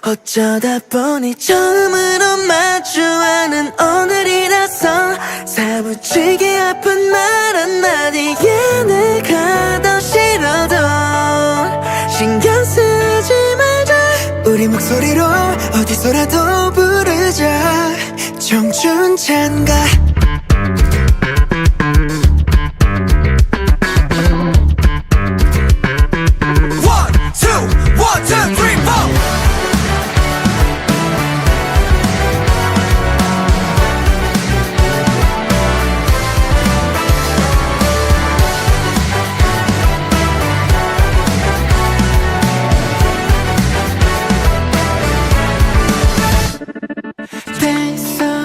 어쩌다 보니 처음으로 마주하는 오늘이라서 사무치게 아픈 말 한마디에 내가 더 싫어도 신경 쓰지 말자. 우리 목소리로 어디서라도 부르자. 청춘 찬가.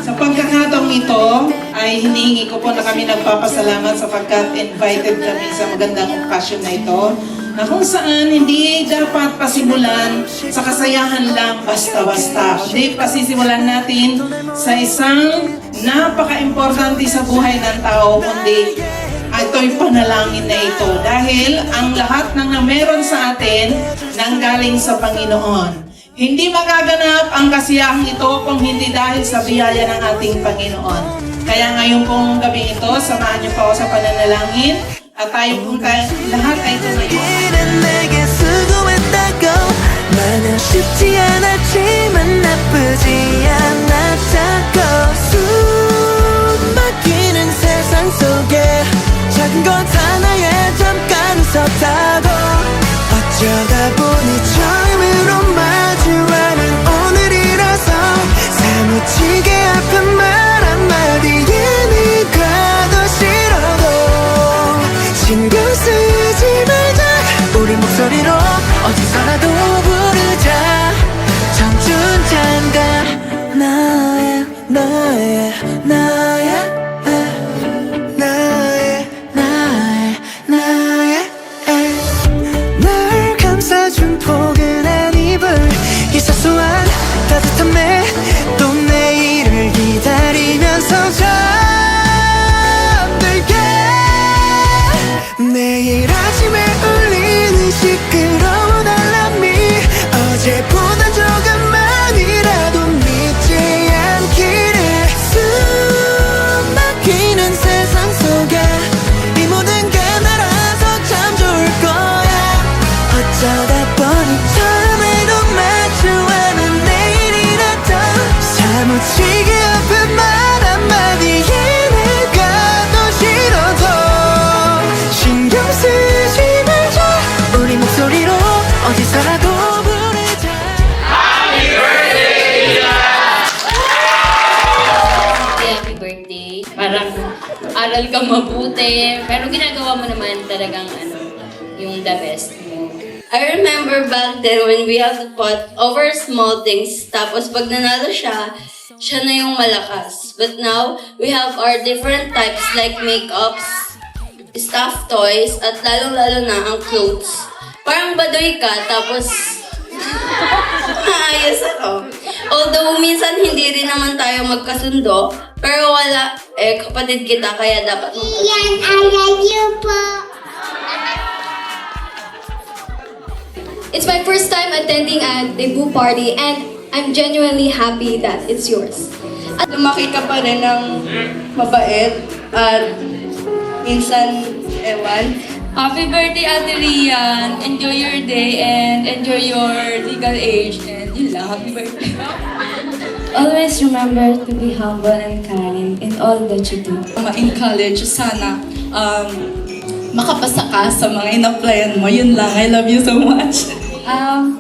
Sa pagkakataong ito ay hinihingi ko po na kami nagpapasalamat sapagkat invited kami sa magandang okasyon na ito na kung saan hindi dapat pasimulan sa kasayahan lang basta-basta. Kundi pasisimulan natin sa isang napaka-importante sa buhay ng tao, kundi ito'y panalangin na ito. Dahil ang lahat ng meron sa atin nanggaling sa Panginoon. Hindi magaganap ang kasiyahang ito kung hindi dahil sa biyaya ng ating Panginoon. Kaya ngayon pong gabi ito, samahan niyo pa ako sa pananalangin at tayo pong lahat ay tumayo. 마냥 쉽지 않았지만 나쁘지 않았다고 숨막히는 세상 속에 작은 것 하나에 잠깐 웃었다고 어쩌다 보니 처음으로 마주하는 오늘이라서 사무치게 아픈 말 한마디에 네가 더 싫어도 신경 쓰지 말자. 우리 목소리로 어디서라도 부르자. 청춘 잠깐 나의 나의 나의 나의 나의 나의 날 감싸준 포근한 이불 이 사소한 따뜻함에 또 내일을 기다리면서 잠들게. 내일 아침에 울리는 시끄러운 알람이 어제보다 조금만이라도 믿지 않기를. 숨 막히는 세상 속에 이 모든 게 날아서 참 좋을 거야. 어쩌다 보니 처음으로 마주하는 내일이라도 사무치게 아픈 말 한마디에 내가 더 싫어도 신경 쓰지 말자. 우리 목소리로 어디서라도 부르자. Happy birthday. Parang aral ka mabuti, pero ginagawa mo naman talagang yung the best mo. I remember back then when we have to fought over small things, tapos pag nanalo siya, siya na yung malakas. But now, we have our different types like makeups, stuffed toys, at lalong-lalo na ang clothes. Parang badoy ka, tapos maayos ako. Although minsan hindi rin naman tayo magkasundo, pero wala, kapatid kita, kaya dapat Yan, I love you po. It's my first time attending a debut party and I'm genuinely happy that it's yours. At lumaki ka pa rin ng mabait at minsan, ewan. Happy birthday, Ate Rian! Enjoy your day and enjoy your legal age. And yun lang, happy birthday. Always remember to be humble and kind in all that you do. In college, sana makapasa ka sa mga in-applyan mo. Yun lang, I love you so much.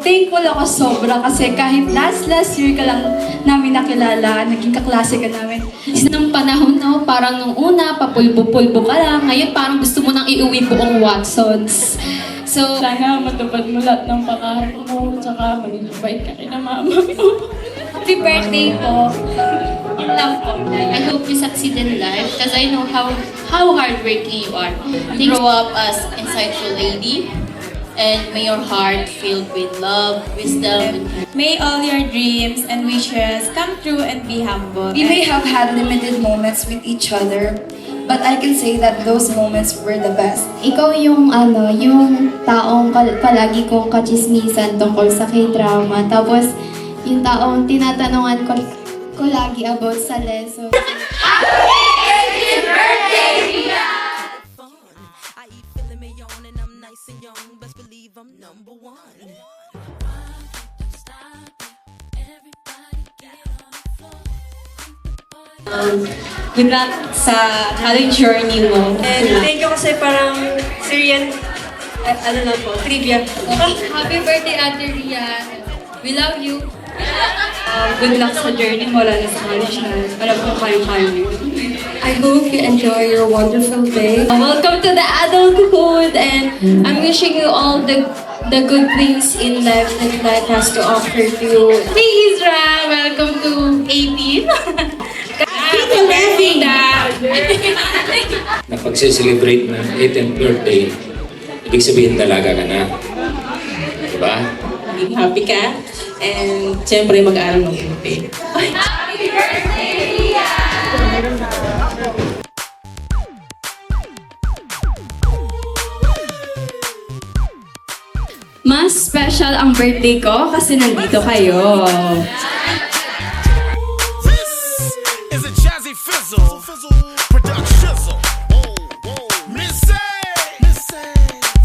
Thankful ako sobra kasi kahit last year ka lang namin nakilala, naging kaklase ka namin. Nung panahon no, parang nung una, papulbo-pulbo ka lang. Ngayon parang gusto mo nang iuwi buong Watsons. So, Sana matupad mo lahat ng pangarap mo, tsaka maging mabait ka kina mama mo. happy birthday po. Yun lang po. I hope you succeed in life because I know how hardworking you are. Grow up as insightful lady and may your heart filled with love, wisdom, and May all your dreams and wishes come true and be humble. We may have had limited moments with each other, but I can say that those moments were the best. Ikaw yung yung taong palagi kong kachismisan tungkol sa K-drama. Tapos, yung taong tinatanungan ko lagi about sa lesson. Good luck sa college journey mo. And thank you kasi parang Syrian, ano lang po, trivia. Happy birthday, Ate Rian. We love you. Good luck sa journey mo, lalo sa college na alam ko kaya-kaya mo. I hope you enjoy your wonderful day. Welcome to the adulthood, and I'm wishing you all the good things in life that life has to offer to you. Hey, Isra! Welcome to 18. Napagse-celebrate ng 18th birthday, ibig sabihin dalaga ka na. Diba? Maging happy ka. And siyempre mag-aaral ng mabuti. Mas special ang birthday ko kasi nandito kayo. Is it Jazzy Fizzle? Production. Missy,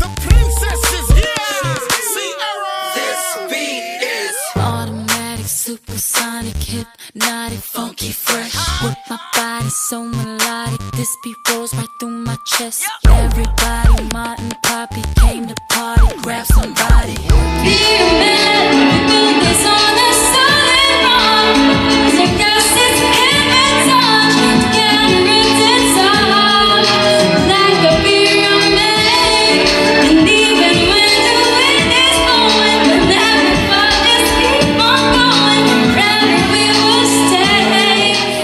the princess is here. Sierra. This beat is Automatic, supersonic, hypnotic, funky, fresh. With my body so melodic, this beat rolls right through my chest. Everybody, Martin, Poppy came to party, grab somebody.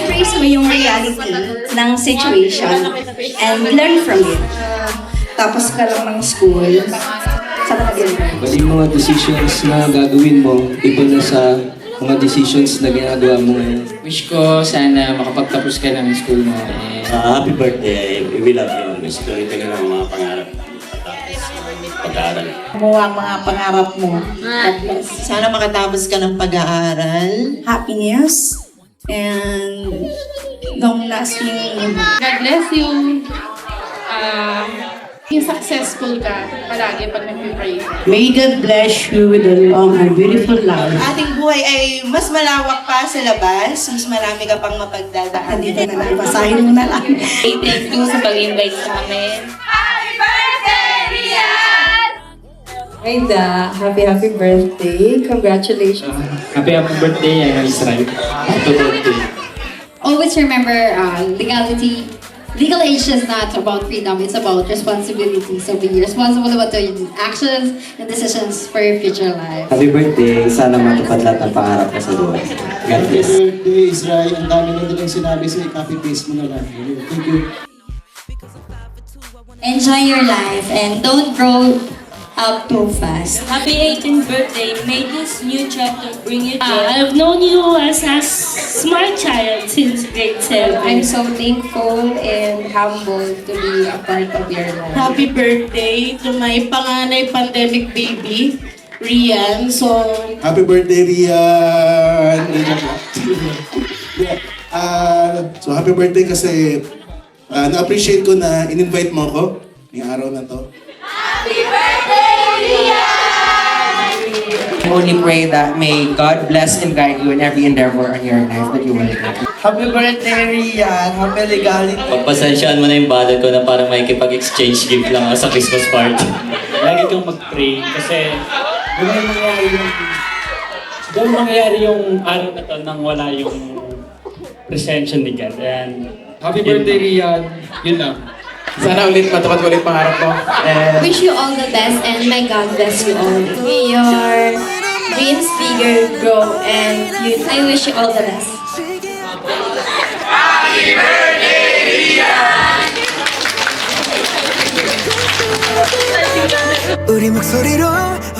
Embrace mo yung reality ng situation and learn from it. Tapos ka lang ng school, saka nag-enroll. Bali yung mga decisions na gagawin mo, iba na sa mga decisions na ginagawa mo ngayon. Wish ko sana makapagtapos ka ng school mo. Happy birthday. We love you. Gusto rin ka ng mga pangarap patapos pag-aaral. Mo ang mga pangarap mo. God bless. Sana makatapos ka ng pag-aaral. Happiness and long-lasting. God bless you. Yung successful ka palagi pag nag-pray. May God bless you with a long and beautiful life. Ating buhay ay mas malawak pa sa labas, mas marami ka pang mapagdadaan. Dito na lang, basahin mo na lang. Thank you sa pag-invite sa amin. Aida, happy birthday. Congratulations. Happy birthday, Israel. Happy birthday. Always remember, legal age is not about freedom, it's about responsibility. So be responsible about your actions and decisions for your future life. Happy birthday! Sana matupad lahat ng pangarap mo sa buhay. God bless. Happy birthday, Israel. Ang dami na nilang sinabi sa'yo. Copy-paste mo na lang. Thank you. Enjoy your life and don't grow up too fast. Happy 18th birthday. May this new chapter bring you joy. I've known you as a smart child since grade 7. I'm so thankful and humbled to be a part of your life. Happy birthday to my panganay pandemic baby, Rian. So, Happy birthday, Rian! So, happy birthday kasi na-appreciate ko na in-invite mo ako ngayong araw na to. I only pray that may God bless and guide you in every endeavor in your life that you will have. Happy birthday, Rian! Happy legality! Pagpasensyaan mo na yung bata ko na parang may kipag-exchange gift lang ako sa Christmas party. Lagi kang mag-pray kasi doon mangyayari yung araw na to nang wala yung presensya ni God. And happy birthday, Rian! Yun lang. Sana ulit matupad ko ulit pangarap ko. Wish you all the best and may God bless you all. May your dreams bigger, grow, and I wish you all the best.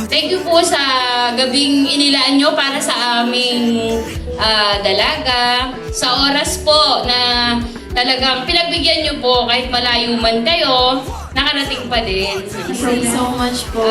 Thank you po sa gabing inilaan nyo para sa aming dalaga. Sa oras po na talagang pinagbigyan nyo po kahit malayo man kayo, nakarating pa din. Thank you so much po.